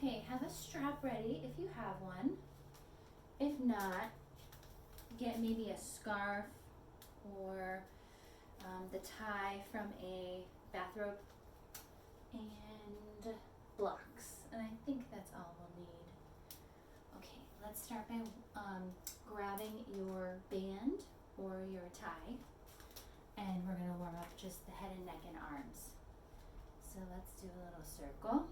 Okay, have a strap ready if you have one. If not, get maybe a scarf or the tie from a bathrobe and blocks. And I think that's all we'll need. Okay, let's start by grabbing your band or your tie. And we're going to warm up just the head and neck and arms. So let's do a little circle.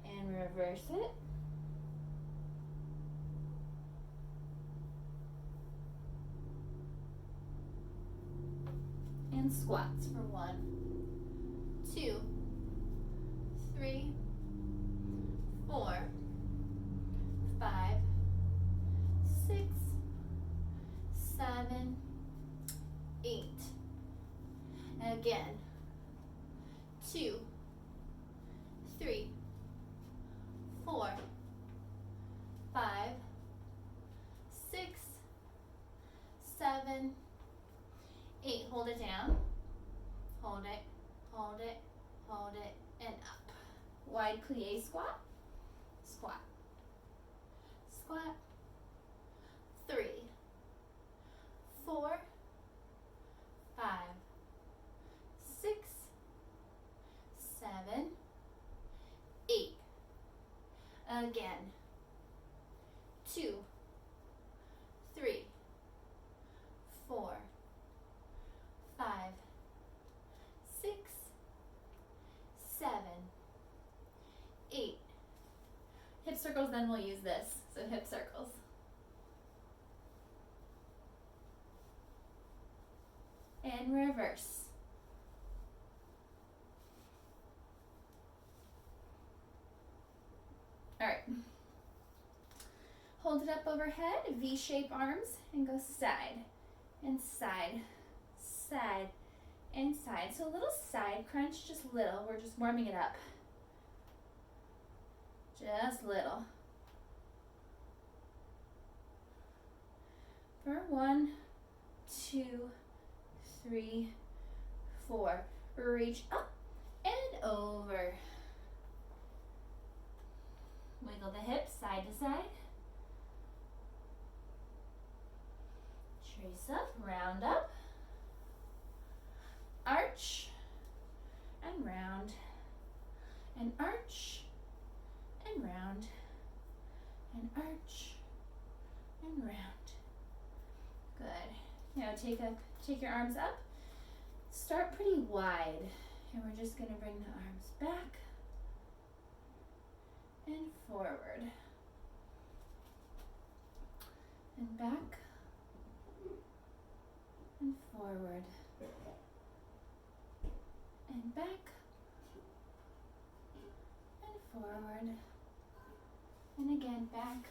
And reverse it. And squats for 1, 2, 3, 4, 5, 6, 7, 8. And again, 2, 3, 4, 5, 6, 7, 8. Hold it down. Hold it, hold it, hold it, and up. Wide plie squat. Squat. Squat. 3, 4, 5, 6, 7, 8. Again. 2, 3, 4, 5, 6, 7, 8. Hip circles, then we'll use this. So hip circles. And reverse. All right. Hold it up overhead, V-shape arms, and go side and side, side and side. So a little side crunch, just little. We're just warming it up. Just little. For 1, 2, 3, 4. Reach up and over. Wiggle the hips side to side. Trace up, round up. Arch and round. And arch and round. And arch and round. Good. Now take your arms up. Start pretty wide. And we're just going to bring the arms back and forward. And back and forward. And back and forward. And again, back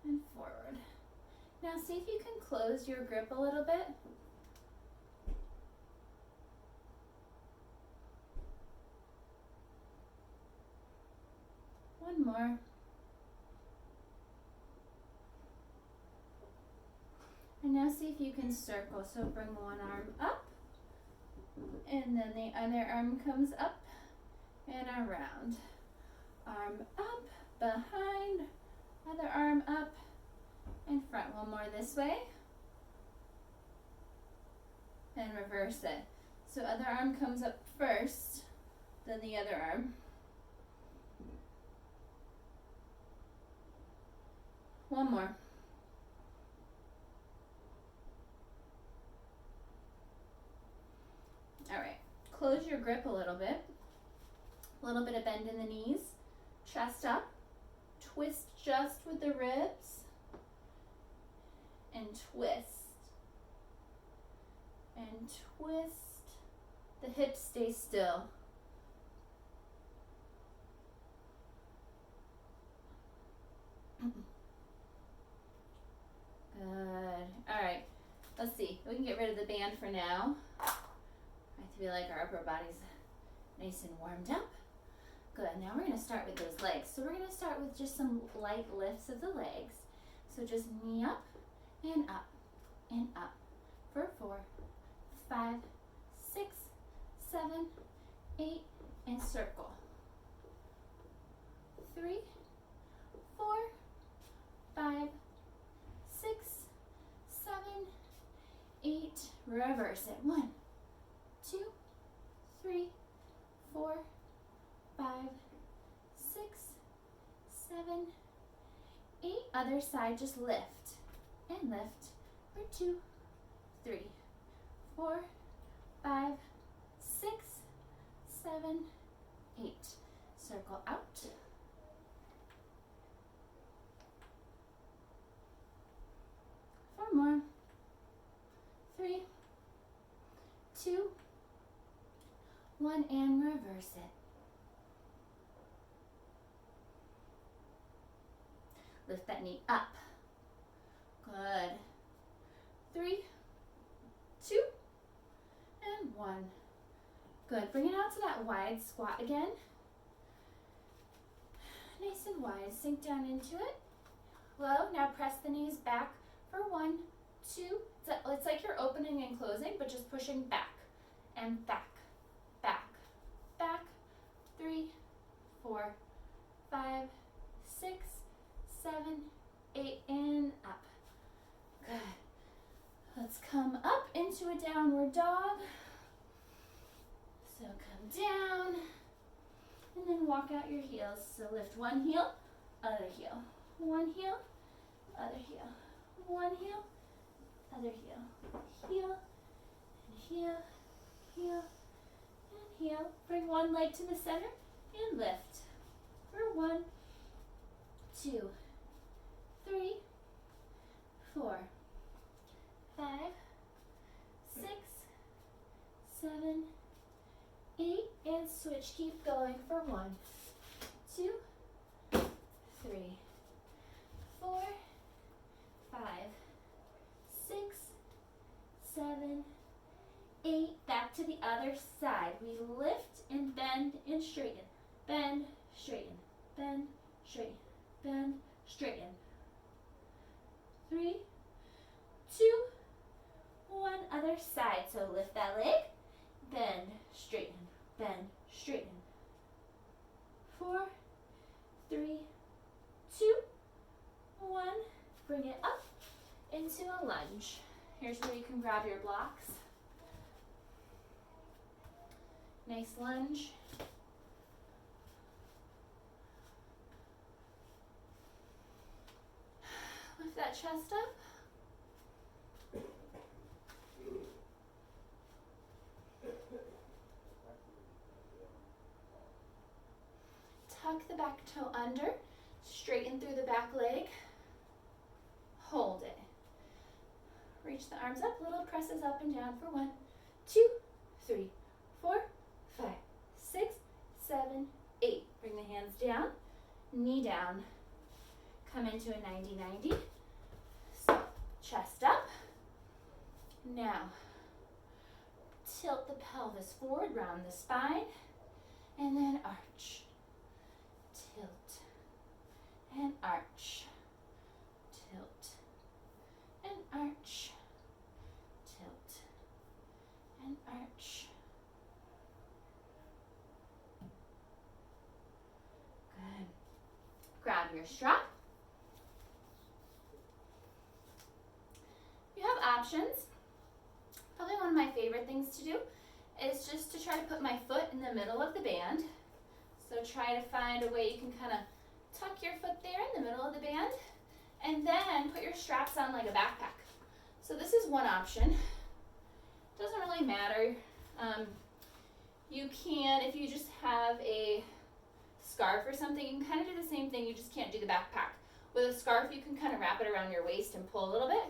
and forward. Now see if you can close your grip a little bit. One more. And now see if you can circle. So bring one arm up, and then the other arm comes up and around. Arm up, behind, other arm up, and front. One more this way. And reverse it. So other arm comes up first, then the other arm. One more. All right, close your grip a little bit of bend in the knees, chest up, twist just with the ribs, and twist, and twist. The hips stay still. Good. All right, let's see. We can get rid of the band for now. I feel like our upper body's nice and warmed up. Good. Now we're going to start with those legs. So we're going to start with just some light lifts of the legs. So just knee up and up, and up. For 4, 5, 6, 7, 8, and circle. 3, 4, 5, 6, 7, 8. Reverse it. 1, 2, 3, 4, 5, 6, 7, 8. Other side, just lift and lift. For 2, 3, 4, 5, 6, 7, 8. Circle out. 4 more. 3, 2, 1, and reverse it. Lift that knee up. Good. 3, 2, and 1. Good. Bring it out to that wide squat again. Nice and wide. Sink down into it. Low. Now press the knees back for 1, 2. It's like you're opening and closing, but just pushing back and back, back, back. 3, 4, 5, 6, 7, 8, and up. Good. Let's come up into a downward dog. So come down and then walk out your heels. So lift one heel, other heel, one heel, other heel, one heel, other heel, heel, and heel, heel, and heel. Bring one leg to the center and lift. For 1, 2, 3, 4, 5, 6, 7, 8, and switch. Keep going for 1, 2, 3, 4, 5, 6, 7, 8. Back to the other side. We lift and bend and straighten. Bend, straighten, bend, straighten, bend, straighten. 3, 2, 1. Other side. So lift that leg, bend, straighten, bend, straighten. 4, 3, 2, 1. Bring it up into a lunge. Here's where you can grab your blocks. Nice lunge. Lift that chest up. Tuck the back toe under, straighten through the back leg, hold it. Reach the arms up, little presses up and down for 1, 2, 3, 4, 5, 6, 7, 8. Bring the hands down, knee down, come into a 90-90. So, chest up. Now, tilt the pelvis forward, round the spine, and then arch. Tilt and arch, tilt and arch, tilt and arch. Good. Grab your strap. You have options. Probably one of my favorite things to do is just to try to put my foot in the middle of the band. So try to find a way you can kind of tuck your foot there in the middle of the band and then put your straps on like a backpack. So this is one option. Doesn't really matter. You can, if you just have a scarf or something, you can kind of do the same thing, you just can't do the backpack. With a scarf, you can kind of wrap it around your waist and pull a little bit.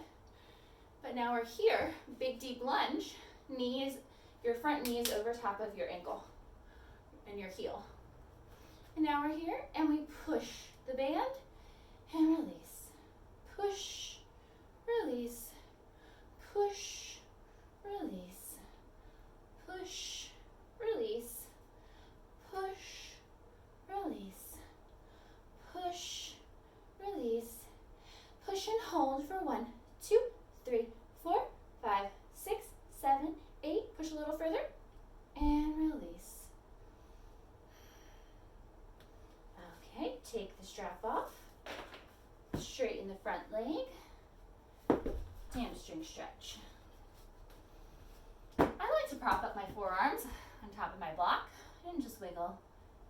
But now we're here, big deep lunge, knees, your front knee is over top of your ankle and your heel. And now we're here and we push the band and release. Push, release, push, release, push, release, push, release, push, release, push and hold for 1, 2, take the strap off. Straighten the front leg. Hamstring stretch. I like to prop up my forearms on top of my block and just wiggle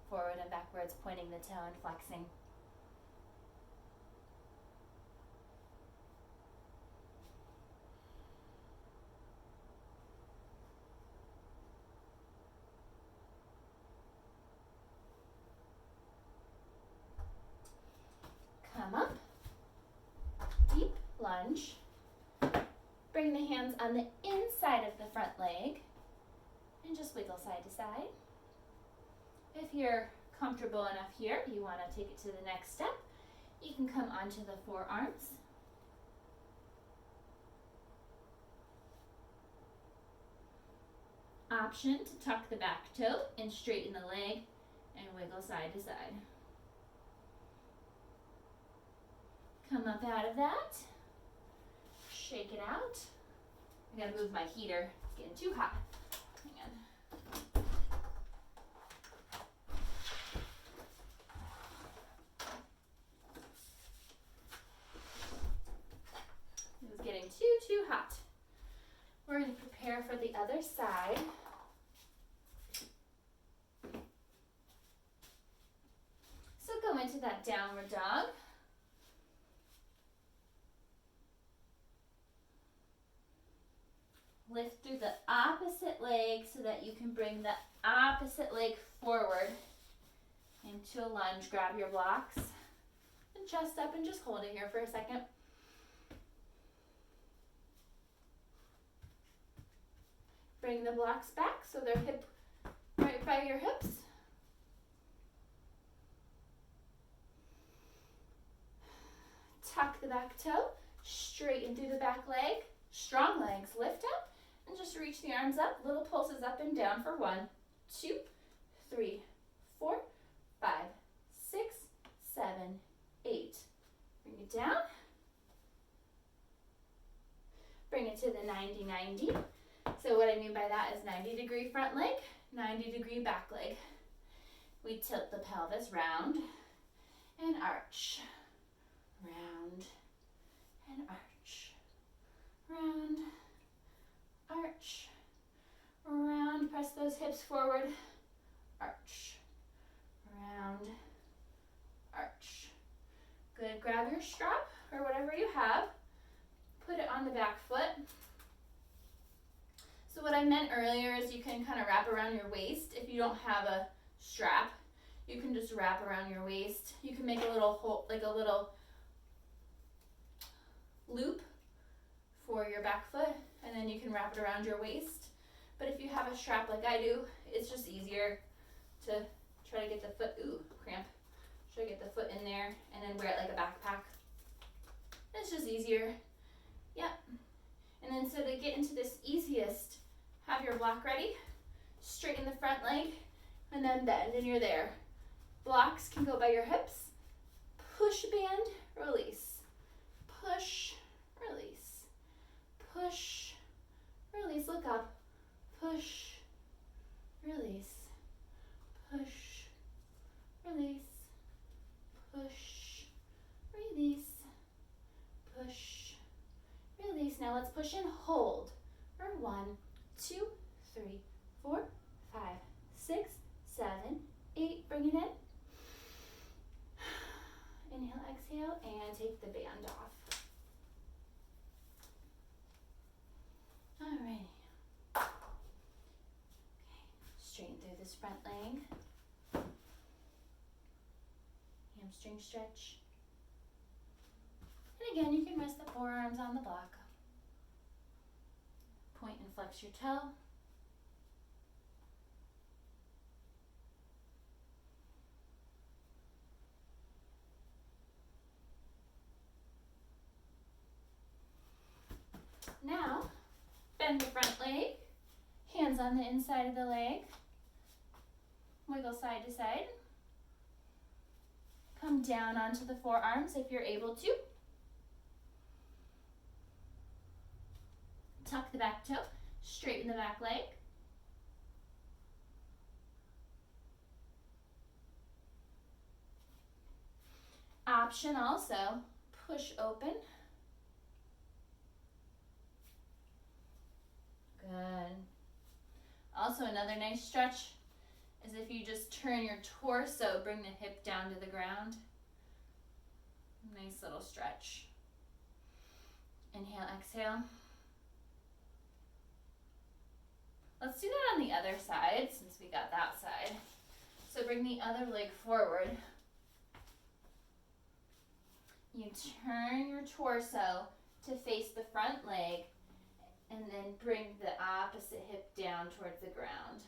forward and backwards, pointing the toe and flexing. Come up, deep lunge. Bring the hands on the inside of the front leg and just wiggle side to side. If you're comfortable enough here, you want to take it to the next step, you can come onto the forearms. Option to tuck the back toe and straighten the leg and wiggle side to side. Come up out of that. Shake it out. I gotta move my heater. It's getting too hot. Hang on. It was getting too hot. We're gonna prepare for the other side. So go into that downward dog. Lift through the opposite leg so that you can bring the opposite leg forward into a lunge. Grab your blocks and chest up and just hold it here for a second. Bring the blocks back so they're hip right by your hips. Tuck the back toe, straighten through the back leg. Strong legs, lift up. And just reach the arms up, little pulses up and down for 1, 2, 3, 4, 5, 6, 7, 8. Bring it down. Bring it to the 90-90. So what I mean by that is 90-degree front leg, 90-degree back leg. We tilt the pelvis round and arch. Round and arch. Round, arch, round, press those hips forward, arch, round, arch. Good, grab your strap or whatever you have, put it on the back foot. So what I meant earlier is you can kind of wrap around your waist. If you don't have a strap, you can just wrap around your waist. You can make a little hole, like a little loop for your back foot, and then you can wrap it around your waist. But if you have a strap like I do, it's just easier to try to get the foot, cramp, try to get the foot in there and then wear it like a backpack. It's just easier. Yep. And then so to get into this easiest, have your block ready, straighten the front leg, and then bend, and you're there. Blocks can go by your hips. Push, bend, release. Push, release. Push, release, look up, push, release, push, release, push, release, push, release. Now let's push and hold for 1, 2, 3, 4, 5, 6, 7, 8. Bring it in. Inhale, exhale, and take the band off. Alrighty. Okay, straighten through this front leg. Hamstring stretch. And again, you can rest the forearms on the block. Point and flex your toe. Now, bend the front leg, hands on the inside of the leg, wiggle side to side. Come down onto the forearms if you're able to. Tuck the back toe, straighten the back leg. option also, push open. Good. Also, another nice stretch is if you just turn your torso, bring the hip down to the ground. Nice little stretch. Inhale, exhale. Let's do that on the other side since we got that side. So bring the other leg forward. You turn your torso to face the front leg and then bring the opposite hip down towards the ground.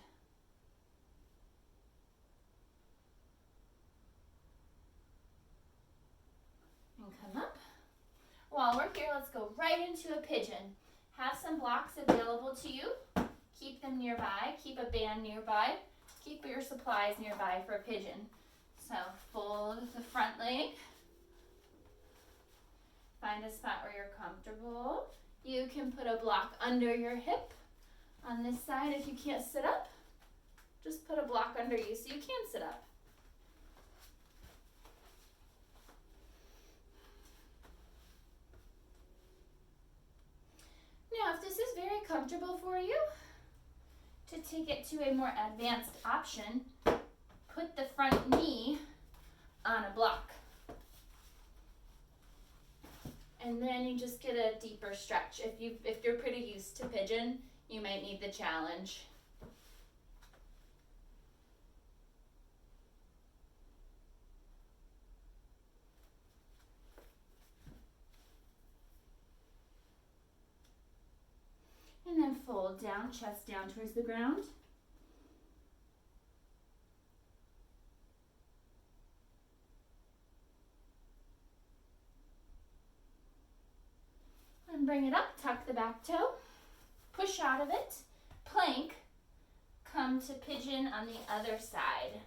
And come up. While we're here, let's go right into a pigeon. Have some blocks available to you. Keep them nearby. Keep a band nearby. Keep your supplies nearby for a pigeon. So fold the front leg. Find a spot where you're comfortable. You can put a block under your hip. On this side, if you can't sit up, just put a block under you so you can sit up. Now, if this is very comfortable for you, to take it to a more advanced option, put the front knee on a block. And then you just get a deeper stretch. If you're pretty used to pigeon, you might need the challenge. And then fold down, chest down towards the ground. And bring it up, tuck the back toe, push out of it, plank, come to pigeon on the other side.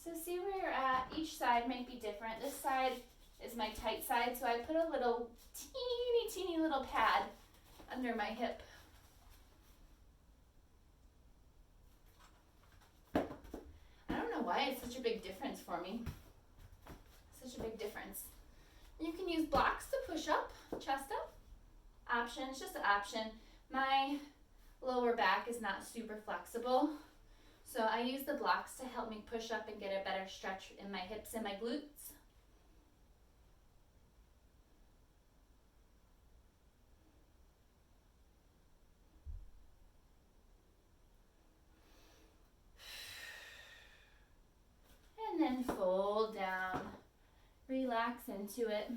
So see where you're at. Each side might be different. This side is my tight side, so I put a little teeny little pad under my hip. I don't know why it's such a big difference for me. Such a big difference. You can use blocks to push up, chest up. Option, it's just an option. My lower back is not super flexible, so I use the blocks to help me push up and get a better stretch in my hips and my glutes. And then fold down, relax into it.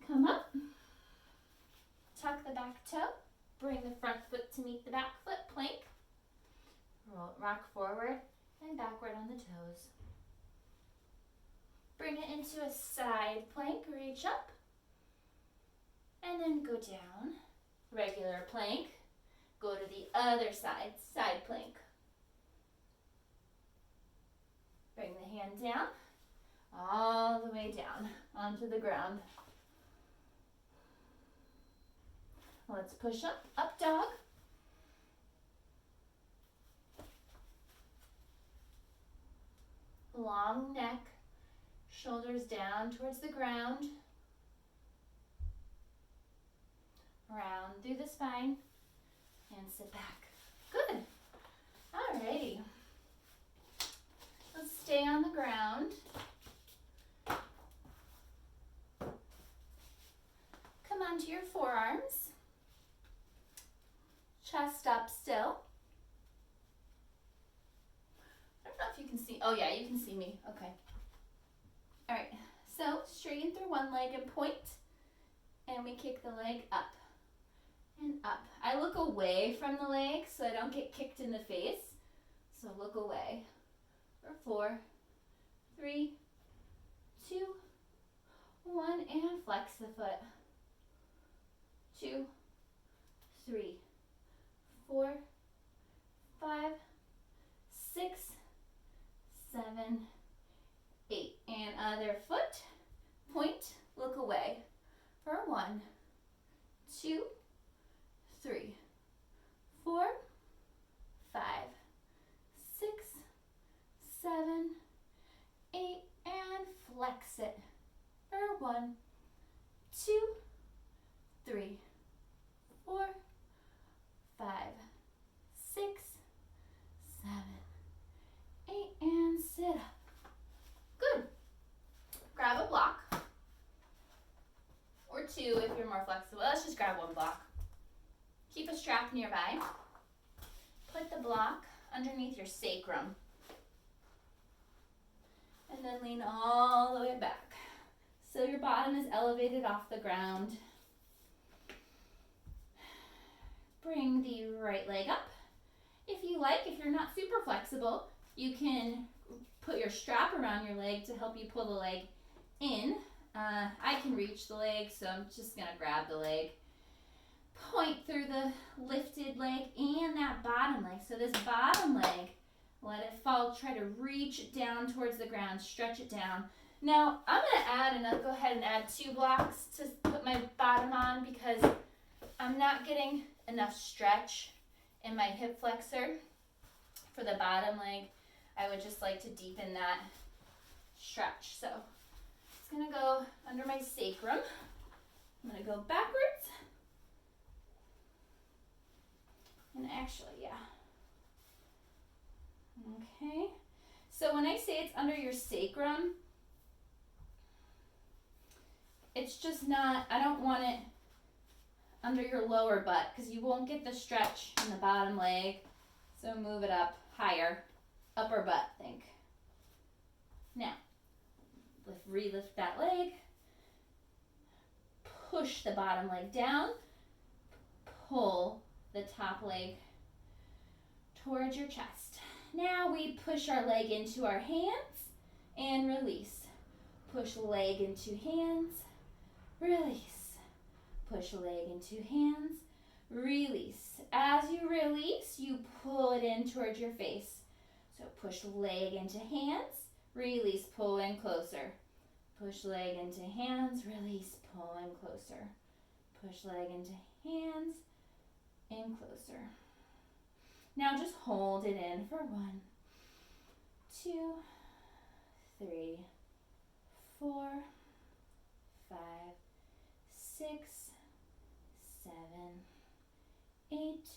Come up, tuck the back toe, bring the front foot to meet the back foot, plank, rock forward and backward on the toes. Bring it into a side plank, reach up, and then go down, regular plank, go to the other side, side plank. Bring the hand down, all the way down onto the ground. Let's push up, up dog. Long neck, shoulders down towards the ground. Round through the spine and sit back. Good. Alrighty. Let's stay on the ground. Come onto your forearms. Chest up still. I don't know if you can see. Oh yeah, you can see me. Okay. All right. So straighten through one leg and point, and we kick the leg up and up. I look away from the leg so I don't get kicked in the face. So look away. For 4, 3, 2, 1, and flex the foot. 2, 3, 4, 5, 7, 8. And other foot, point, look away. For 1, 2, 3, 4, 5, 6, 7, 8, and flex it. For 1, 2, 3, 4, 5, 6, 7, 8, and sit up. Good. Grab a block, or 2 if you're more flexible. Let's just grab 1 block. Keep a strap nearby. Put the block underneath your sacrum. And then lean all the way back. So your bottom is elevated off the ground. Bring the right leg up. If you like, if you're not super flexible, you can put your strap around your leg to help you pull the leg in. I can reach the leg, so I'm just gonna grab the leg. Point through the lifted leg and that bottom leg. So this bottom leg, let it fall, try to reach it down towards the ground, stretch it down. Now, I'm gonna go ahead and add 2 blocks to put my bottom on because I'm not getting enough stretch in my hip flexor for the bottom leg. I would just like to deepen that stretch. So it's gonna go under my sacrum. I'm gonna go backwards. And actually, yeah. Okay. So when I say it's under your sacrum, it's just not, I don't want it under your lower butt because you won't get the stretch in the bottom leg. So move it up higher, upper butt, think. Now, relift that leg. Push the bottom leg down. Pull the top leg towards your chest. Now we push our leg into our hands and release. Push leg into hands, release. Push leg into hands, release. As you release, you pull it in towards your face. So push leg into hands, release, pull in closer. Push leg into hands, release, pull in closer. Push leg into hands, in closer. Now just hold it in for 1, 2, 3, 4, 5, 6, 7, 8.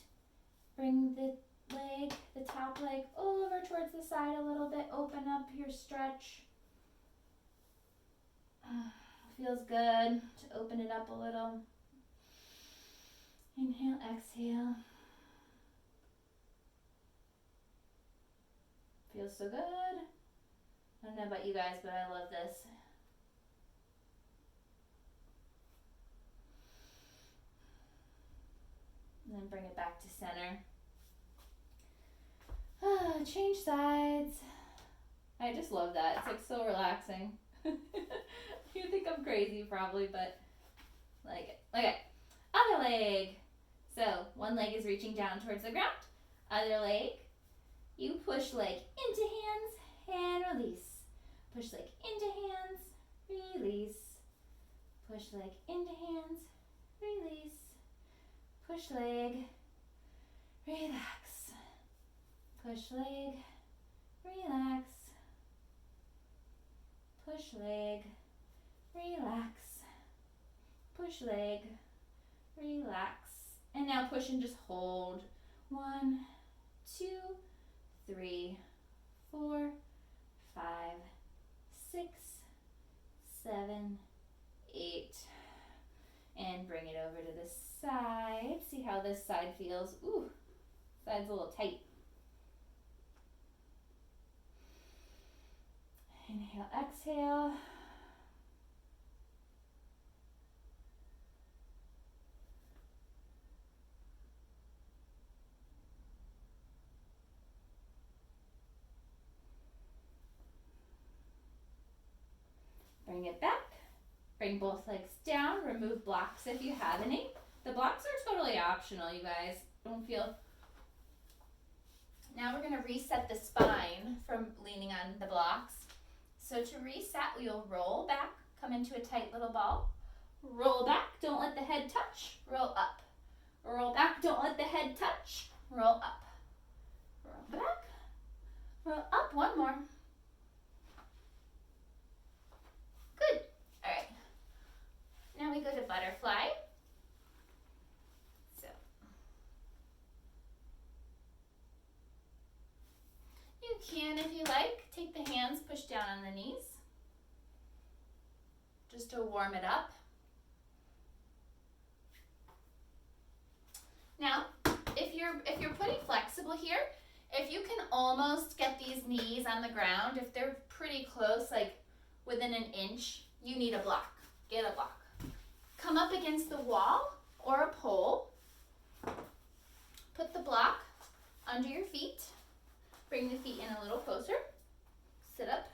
Bring the leg, the top leg, over towards the side a little bit. Open up your stretch. Feels good to open it up a little. Inhale, exhale. Feels so good. I don't know about you guys, but I love this. And then bring it back to center. Change sides. I just love that. It's like so relaxing. You think I'm crazy probably, but like it. Okay, other leg. So one leg is reaching down towards the ground. Other leg, you push leg into hands and release. Push leg into hands, release. Push leg into hands, release. Push leg, relax. Push leg, relax. Push leg, relax. Push leg, relax. And now push and just hold. 1, 2, 3, 4, 5, 6, 7, 8. And bring it over to the side. See how this side feels. Ooh, side's a little tight. Inhale, exhale. Bring it back. Bring both legs down. Remove blocks if you have any. The blocks are totally optional, you guys. Don't feel Now we're gonna reset the spine from leaning on the blocks. So to reset, we'll roll back, come into a tight little ball. Roll back, don't let the head touch, roll up. Roll back, don't let the head touch, roll up. Roll back, roll up, one more. Good, all right. Now we go to butterfly. So, you can, if you like, take the hands, push down on the knees, just to warm it up. Now, if you're pretty flexible here, if you can almost get these knees on the ground, if they're pretty close, like within an inch, you need a block. Get a block. Come up against the wall or a pole. Put the block under your feet. Bring the feet in a little closer. Sit up,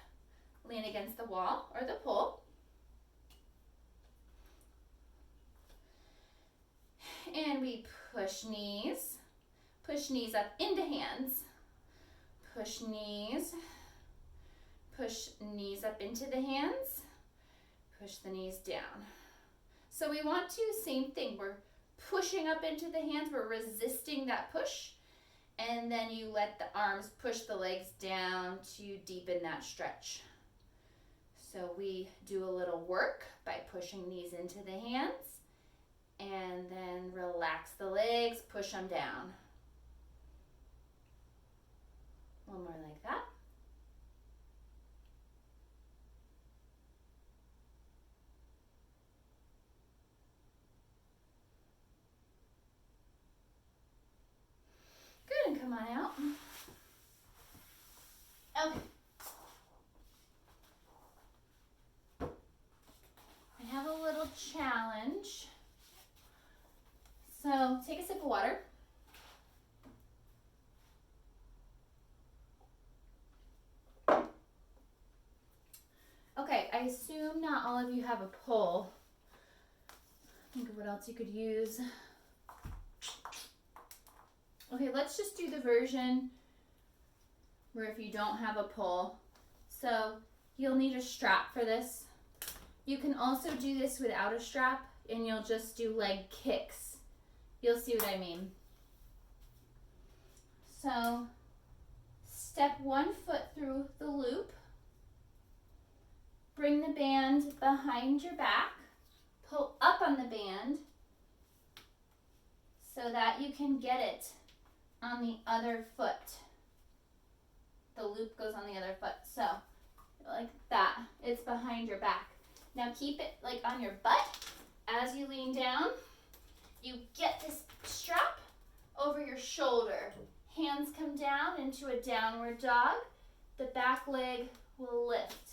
lean against the wall or the pole. And we push knees up into hands, push knees up into the hands, push the knees down. So we want to, same thing, we're pushing up into the hands, we're resisting that push, and then you let the arms push the legs down to deepen that stretch. So we do a little work by pushing knees into the hands, and then relax the legs, push them down. One more like that. Good, and come on out. Okay. I have a little challenge. So take a sip of water. Okay, I assume not all of you have a pole. Think of what else you could use. Okay, let's just do the version where if you don't have a pole. So you'll need a strap for this. You can also do this without a strap, and you'll just do leg kicks. You'll see what I mean. So step one foot through the loop. Bring the band behind your back. Pull up on the band so that you can get it on the other foot. The loop goes on the other foot. So like that. It's behind your back. Now keep it like on your butt as you lean down. You get this strap over your shoulder. Hands come down into a downward dog. The back leg will lift.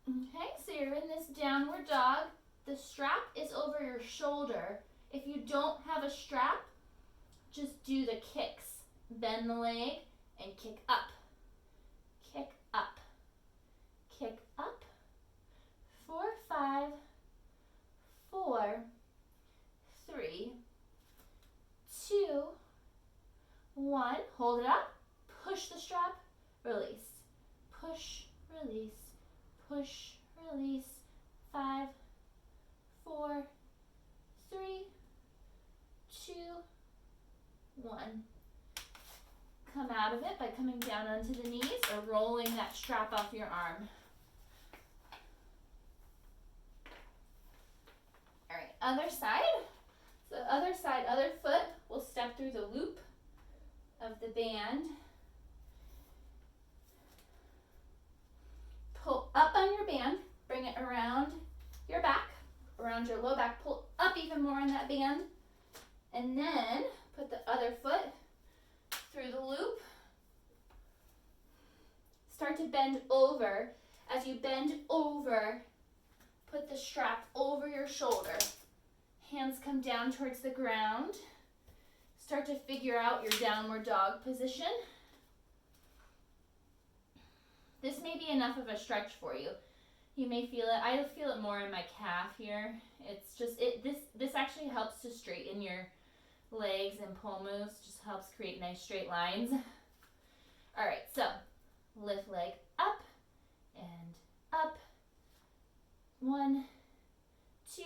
Okay, so you're in this downward dog. The strap is over your shoulder. If you don't have a strap, just do the kicks. Bend the leg and kick up. Kick up. Kick up. 4, 5, 4, 3, 2, 1. Hold it up. Push the strap. Release. Push, release. Push, release. 5, 4, 3, 2, 1. Come out of it by coming down onto the knees or rolling that strap off your arm. All right, other side. So other side, other foot, we'll step through the loop of the band. Pull up on your band, bring it around your back, around your low back, pull up even more in that band, and then put the other foot through the loop. Start to bend over. As you bend over, put the strap over your shoulder. Hands come down towards the ground. Start to figure out your downward dog position. This may be enough of a stretch for you. You may feel it. I feel it more in my calf here. It's just this actually helps to straighten your legs and pull moves. Just helps create nice straight lines. All right, so lift leg up and up. 1, 2,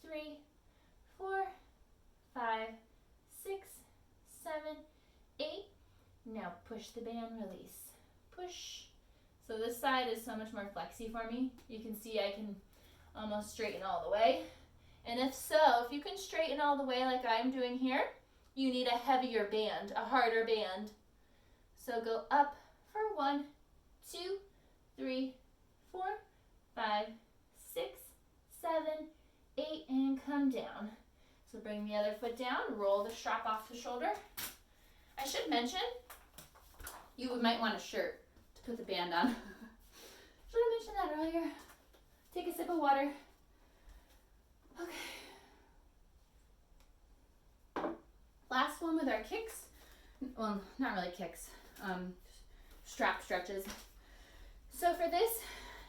3, 4, 5, 6, 7, 8. Now push the band, release. Push. So this side is so much more flexy for me. You can see I can almost straighten all the way. And if so, if you can straighten all the way like I'm doing here, you need a heavier band, a harder band. So go up for 1, 2, 3, 4, 5, 6, 7, 8, and come down. So bring the other foot down, roll the strap off the shoulder. I should mention, you might want a shirt to put the band on. Should I mention that earlier? Take a sip of water. Okay. Last one with our kicks. Well, not really kicks. Strap stretches. So for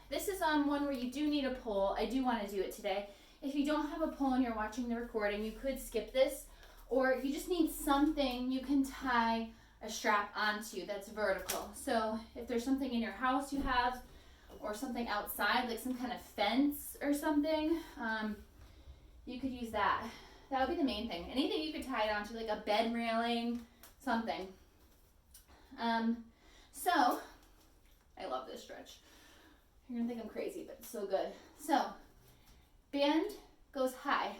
this is on one where you do need a pole. I do want to do it today. If you don't have a pole and you're watching the recording, you could skip this. Or if you just need something you can tie a strap onto that's vertical. So if there's something in your house you have, or something outside, like some kind of fence or something, you could use that. That would be the main thing. Anything you could tie it onto, like a bed railing, something. So, I love this stretch. You're gonna think I'm crazy, but it's so good. So, band goes high.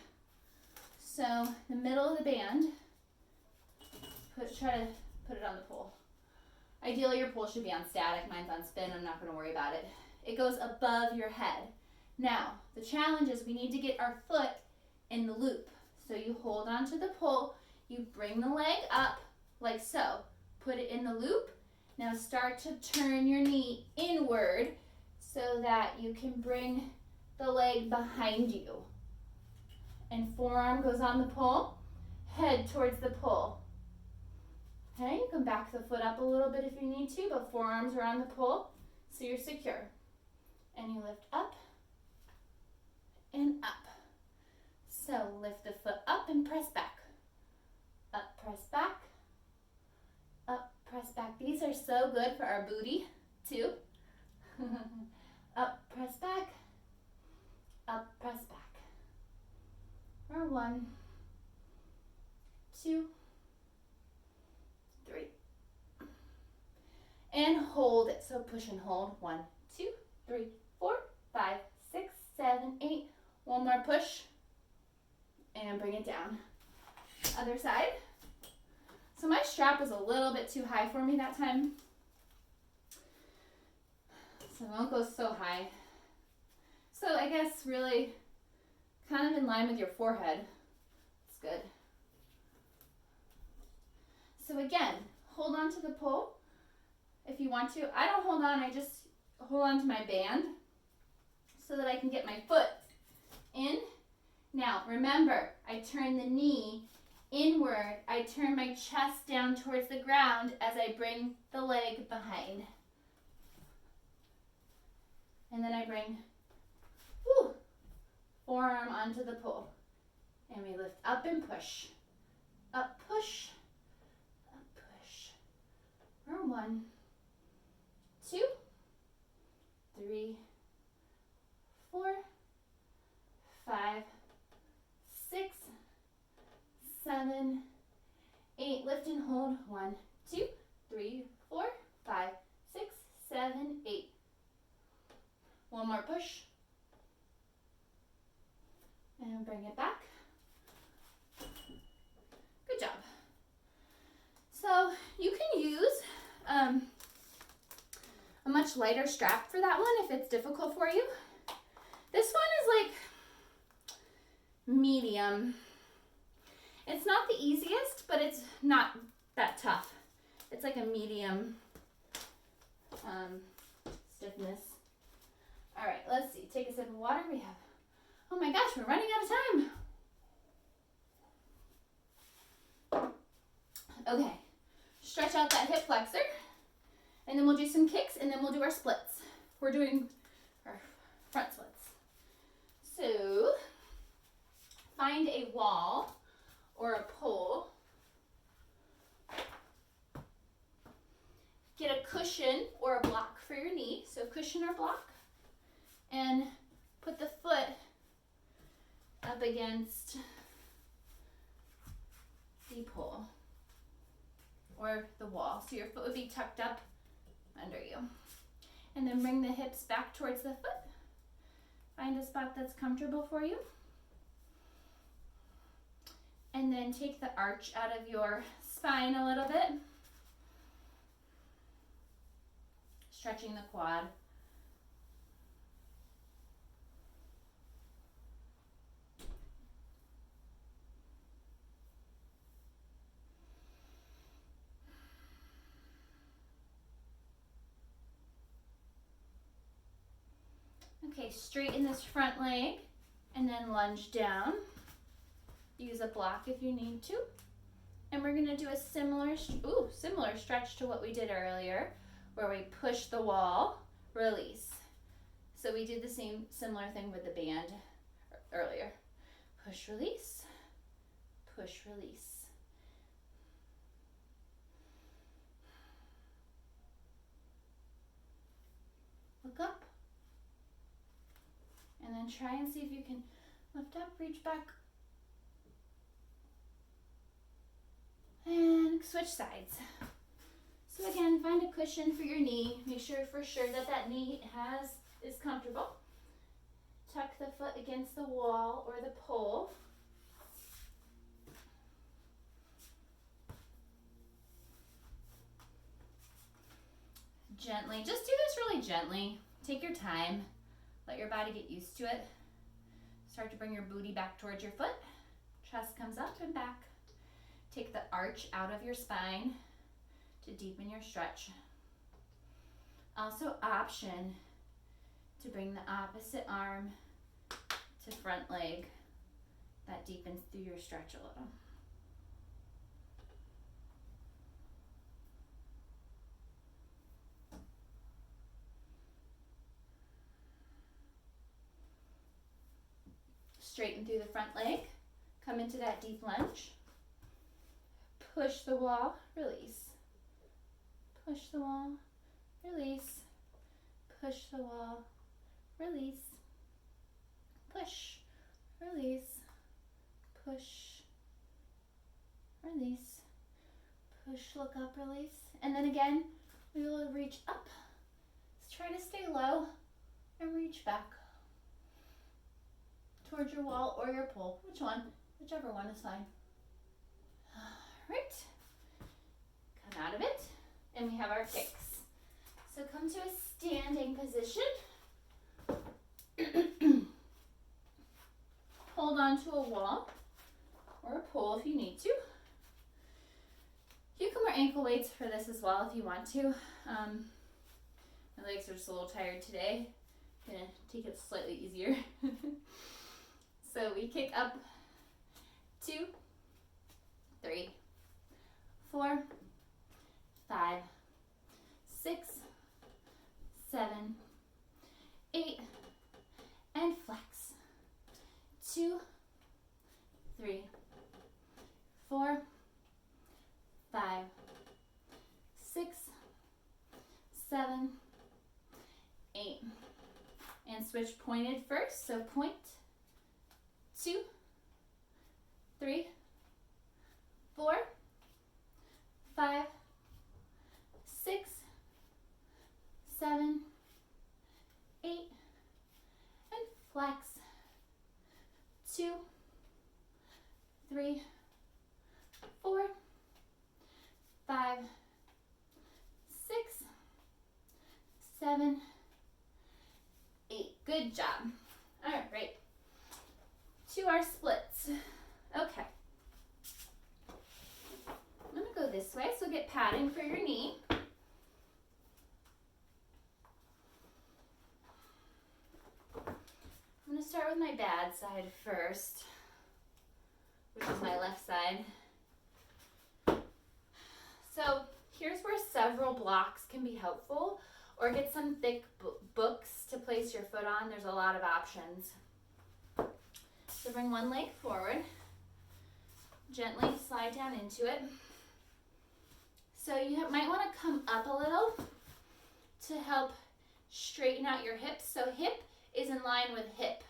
So, the middle of the band, try to put it on the pole. Ideally, your pole should be on static. Mine's on spin. I'm not gonna worry about it. It goes above your head. Now, the challenge is we need to get our foot in the loop. So you hold onto the pole, you bring the leg up like so. Put it in the loop. Now start to turn your knee inward so that you can bring the leg behind you. And forearm goes on the pole, head towards the pole. Okay, you can back the foot up a little bit if you need to, but forearms are on the pole so you're secure. And you lift up and up. So lift the foot up and press back. Up, press back. Up, press back. These are so good for our booty too. Up, press back. Up, press back. For 1, 2, 3. And hold it. So push and hold. 1, 2, 3, 4, 5, 6, 7, 8. One more push. And bring it down. Other side. So my strap was a little bit too high for me that time. So it won't go so high. So I guess really kind of in line with your forehead. It's good. So again, hold on to the pole if you want to. I don't hold on, I just hold on to my band so that I can get my foot in. Now remember, I turn the knee inward. I turn my chest down towards the ground as I bring the leg behind. And then I bring forearm onto the pole. And we lift up and push. Up, push. Up, push. For 1, 2, 3, 4, 5, 6, 7, 8. Lift and hold. 1, 2, 3, 4, 5, 6, 7, 8. One more push. And bring it back. Good job. So you can use a much lighter strap for that one if it's difficult for you. This one is like medium. It's not the easiest, but it's not that tough. It's like a medium stiffness. All right, let's see. Take a sip of water. We have, oh my gosh, we're running out of time. Okay, stretch out that hip flexor, and then we'll do some kicks, and then we'll do our splits. We're doing our front splits. So, find a wall or a pole cushion or a block for your knee, so cushion or block, and put the foot up against the pole or the wall. So your foot would be tucked up under you. And then bring the hips back towards the foot. Find a spot that's comfortable for you. And then take the arch out of your spine a little bit. Stretching the quad. Okay, straighten this front leg and then lunge down. Use a block if you need to. And we're gonna do a similar stretch to what we did earlier, where we push the wall, release. So we did the similar thing with the band earlier. Push, release, push, release. Look up. And then try and see if you can lift up, reach back. And switch sides. So again, find a cushion for your knee. Make sure for sure that knee is comfortable. Tuck the foot against the wall or the pole. Gently, just do this really gently. Take your time. Let your body get used to it. Start to bring your booty back towards your foot. Chest comes up and back. Take the arch out of your spine to deepen your stretch. Also option to bring the opposite arm to front leg. That deepens through your stretch a little. Straighten through the front leg. Come into that deep lunge. Push the wall, release. Push the wall, release. Push the wall, release. Push, release. Push, release. Push, look up, release. And then again, we will reach up. Let's try to stay low and reach back towards your wall or your pole. Which one? Whichever one is fine. Right. Come out of it. And we have our kicks. So come to a standing position. Hold on to a wall or a pole if you need to. You can wear ankle weights for this as well if you want to. My legs are just a little tired today. I'm gonna take it slightly easier. So we kick up 2, 3, 4, 5, 6, 7, 8, and flex. 2, 3, 4, 5, 6, 7, 8. And switch pointed first, so point. 2, 3, 4, 5, 6, 7, 8, and flex. 2, 3, 4, 5, 6, 7, 8. Good job. All right. To our splits. Okay. I'm going to go this way, so get padding for your knee. I'm going to start with my bad side first, which is my left side. So here's where several blocks can be helpful, or get some thick books to place your foot on. There's a lot of options. So bring one leg forward, gently slide down into it. So you might want to come up a little to help straighten out your hips. So hip is in line with hip.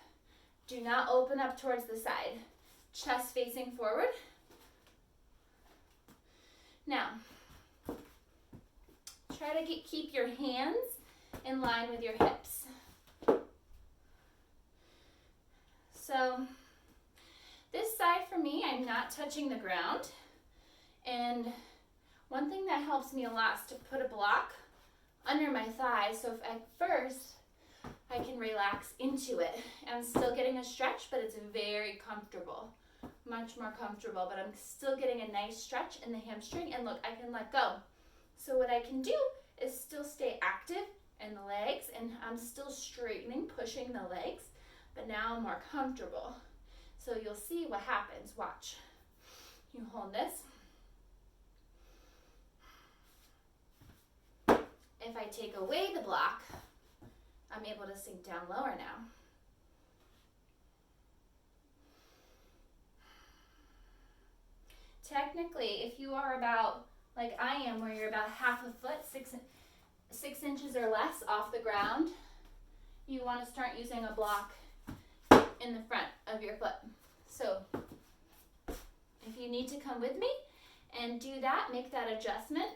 Do not open up towards the side. Chest facing forward. Now, try to keep your hands in line with your hips. So this side for me, I'm not touching the ground. And one thing that helps me a lot is to put a block under my thigh. So if at first I can relax into it. I'm still getting a stretch, but it's very comfortable. Much more comfortable, but I'm still getting a nice stretch in the hamstring. And look, I can let go. So what I can do is still stay active in the legs, and I'm still straightening, pushing the legs, but now I'm more comfortable. So you'll see what happens. Watch. You hold this. If I take away the block, I'm able to sink down lower now. Technically, if you are about, like I am, where you're about half a foot, 6 inches or less off the ground, you want to start using a block in the front of your foot. So if you need to come with me and do that, make that adjustment.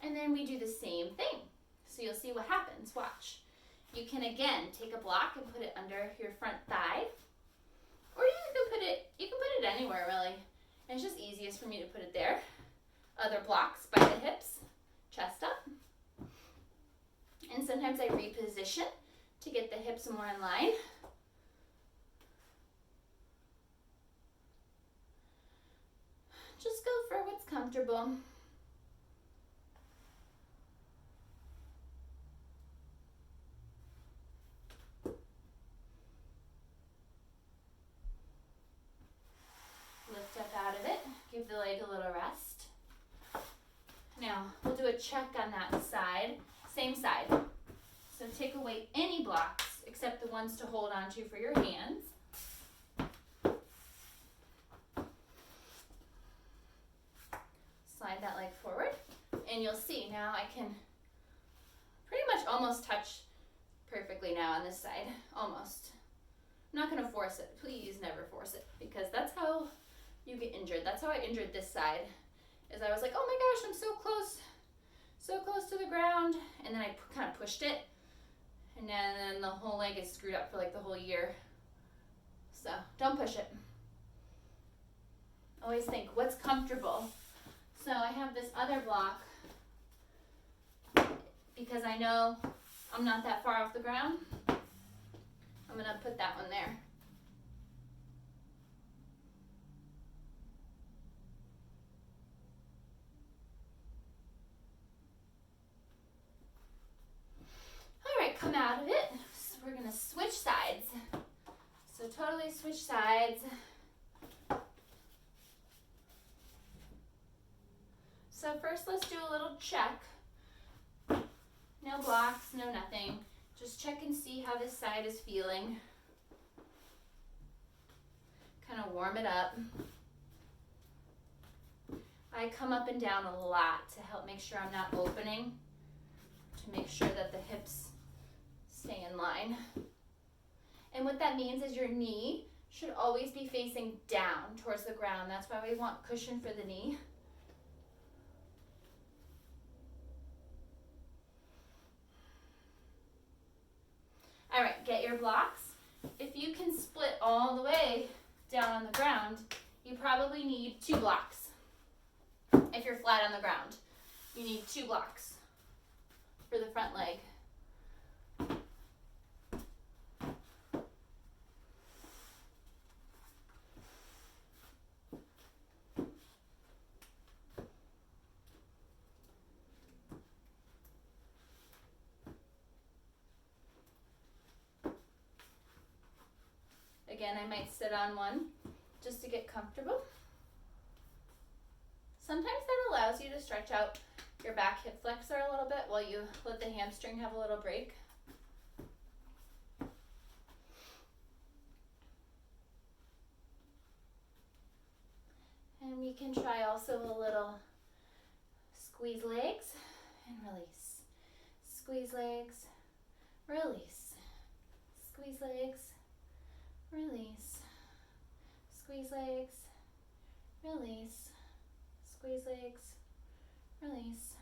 And then we do the same thing. So you'll see what happens. Watch. You can again take a block and put it under your front thigh. Or you can put it anywhere really. And it's just easiest for me to put it there. Other blocks by the hips, chest up. And sometimes I reposition to get the hips more in line. Just go for what's comfortable. Lift up out of it. Give the leg a little rest. Now, we'll do a check on that side. Same side. So take away any blocks except the ones to hold on to for your hands. Slide that leg forward. And you'll see now I can pretty much almost touch perfectly now on this side. Almost. I'm not going to force it. Please never force it, because that's how you get injured. That's how I injured this side. Is I was like, oh my gosh, I'm so close to the ground, and then I kind of pushed it, and then the whole leg is screwed up for like the whole year. So don't push it. Always think what's comfortable. So I have this other block because I know I'm not that far off the ground. I'm gonna put that one there. Come out of it. So we're going to switch sides. So totally switch sides. So first let's do a little check. No blocks, no nothing. Just check and see how this side is feeling. Kind of warm it up. I come up and down a lot to help make sure I'm not opening, to make sure that the hips stay in line. And what that means is your knee should always be facing down towards the ground. That's why we want cushion for the knee. All right, get your blocks. If you can split all the way down on the ground, you probably need 2 blocks. If you're flat on the ground, you need 2 blocks for the front leg. Again, I might sit on one just to get comfortable. Sometimes that allows you to stretch out your back hip flexor a little bit while you let the hamstring have a little break. And we can try also a little Squeeze legs and release. Squeeze legs, release. Squeeze legs, release. Squeeze legs, release. Squeeze legs, release.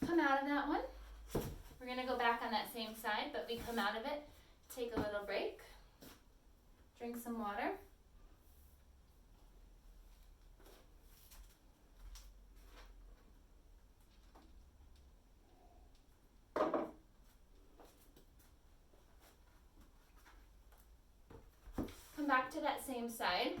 Come out of that one. We're going to go back on that same side, but we come out of it, take a little break, drink some water. Come back to that same side.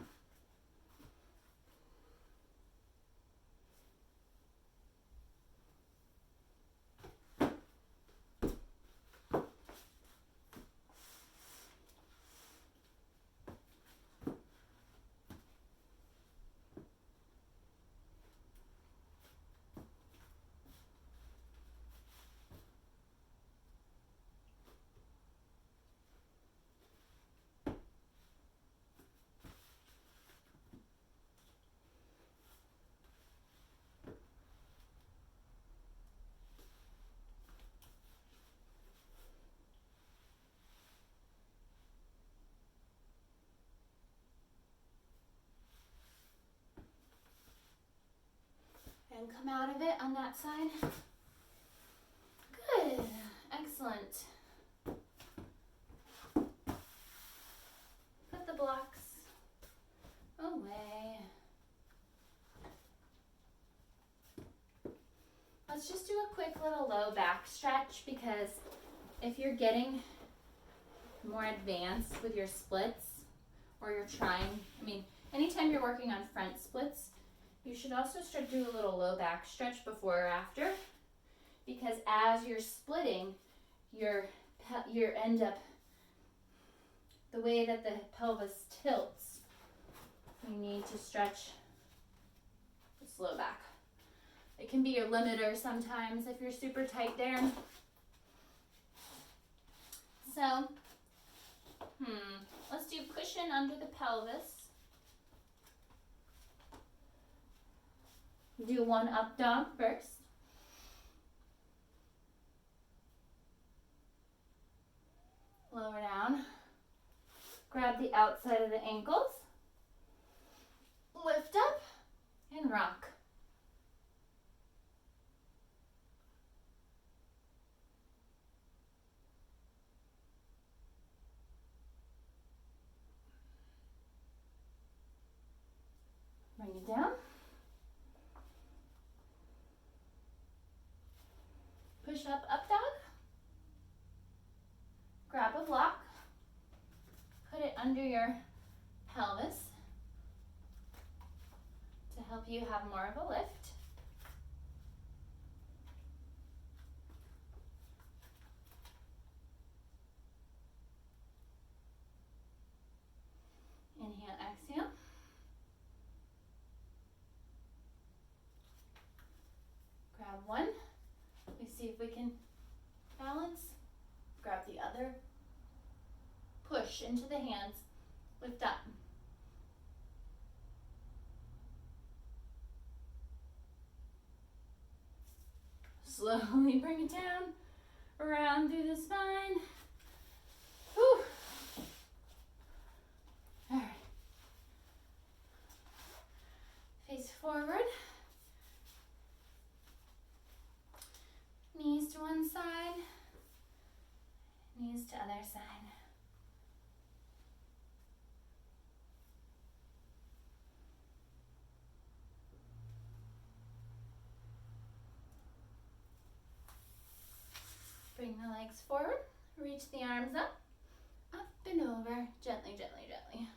And come out of it on that side. Good. Excellent. Put the blocks away. Let's just do a quick little low back stretch, because if you're getting more advanced with your splits, or you're trying, anytime you're working on front splits, you should also do a little low back stretch before or after, because as you're splitting, your end up, the way that the pelvis tilts, you need to stretch this low back. It can be your limiter sometimes if you're super tight there. So, let's do cushion under the pelvis. Do one up dog first. Lower down. Grab the outside of the ankles. Lift up and rock. Bring it down. Push up, up dog. Grab a block. Put it under your pelvis to help you have more of a lift. Inhale, exhale. Grab one. We see if we can balance. Grab the other. Push into the hands. Lift up. Slowly bring it down. Around through the spine. Whew. All right. Face forward. Knees to one side. Knees to other side. Bring the legs forward. Reach the arms up and over. Gently, gently, gently.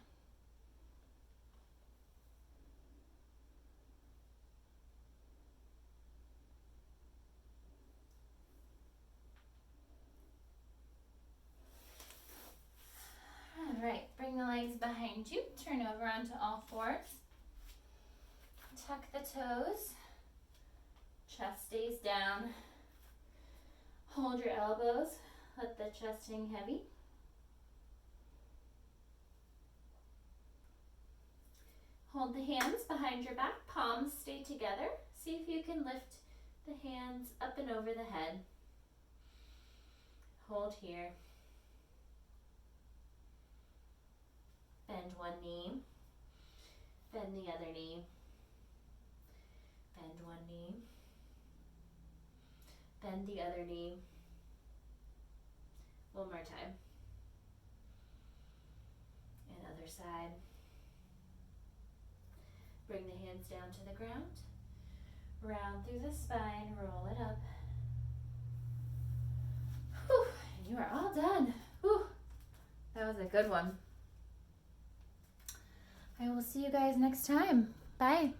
All right, bring the legs behind you. Turn over onto all fours. Tuck the toes. Chest stays down. Hold your elbows. Let the chest hang heavy. Hold the hands behind your back. Palms stay together. See if you can lift the hands up and over the head. Hold here. Bend one knee. Bend the other knee. Bend one knee. Bend the other knee. One more time. And other side. Bring the hands down to the ground. Round through the spine, roll it up. Whew, and you are all done. Whew, that was a good one. I will see you guys next time. Bye.